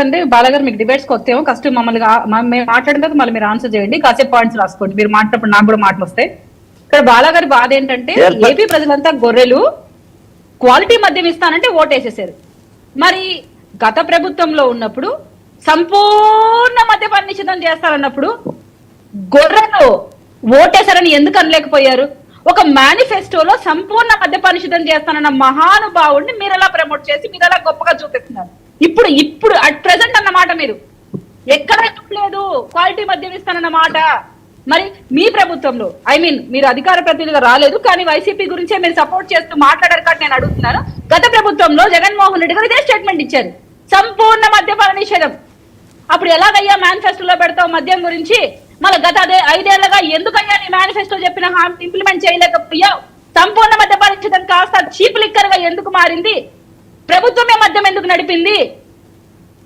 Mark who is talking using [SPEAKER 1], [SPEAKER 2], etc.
[SPEAKER 1] అంటే బాలగారు మీకు debates కొత్తేమో first మమ్మల్ని మేము మాట్లాడిన తర్వాత మళ్ళీ మీరు ఆన్సర్ చేయండి, కాసేపు పాయింట్స్ రాసుకోండి. మీరు మాట్లాడినప్పుడు నాకు కూడా మాటలు వస్తాయి. ఇక్కడ బాలగారి బాధ ఏంటంటే ఏపీ ప్రజలంతా గొర్రెలు, క్వాలిటీ మద్యం ఇస్తానంటే ఓటేసేసారు. మరి గత ప్రభుత్వంలో ఉన్నప్పుడు సంపూర్ణ మద్యపాన నిషేధం చేస్తారన్నప్పుడు గొర్రెలు ఓటేశారని ఎందుకు అనలేకపోయారు? ఒక మేనిఫెస్టోలో సంపూర్ణ మద్యపాన నిషేధం చేస్తానన్న మహానుభావుడిని మీరు ఎలా ప్రమోట్ చేసి మీరు ఎలా గొప్పగా చూపిస్తున్నారు? ఇప్పుడు అట్ ప్రెసెంట్ అన్నమాట మీరు ఎక్కడ లేదు క్వాలిటీ మద్యం ఇస్తానన్న మాట. మరి మీ ప్రభుత్వంలో మీరు అధికార ప్రతినిధిగా రాలేదు, కానీ వైసీపీ గురించే మీరు సపోర్ట్ చేస్తూ మాట్లాడారు కాబట్టి నేను అడుగుతున్నాను. గత ప్రభుత్వంలో జగన్మోహన్ రెడ్డి గారు ఇదే స్టేట్మెంట్ ఇచ్చారు, సంపూర్ణ మద్యపాన నిషేధం. అప్పుడు ఎలాగయ్యా మేనిఫెస్టోలో పెడతావు మద్యం గురించి? మళ్ళీ గత 5 ఏళ్లుగా ఎందుకయ్యా నీ మేనిఫెస్టో చెప్పిన హామీ ఇంప్లిమెంట్ చేయలేకపోయావు? సంపూర్ణ మద్యపాన నిషేధం కాస్త చీప్ లిక్కర్ గా ఎందుకు మారింది? ప్రభుత్వమే మద్యం ఎందుకు నడిపింది?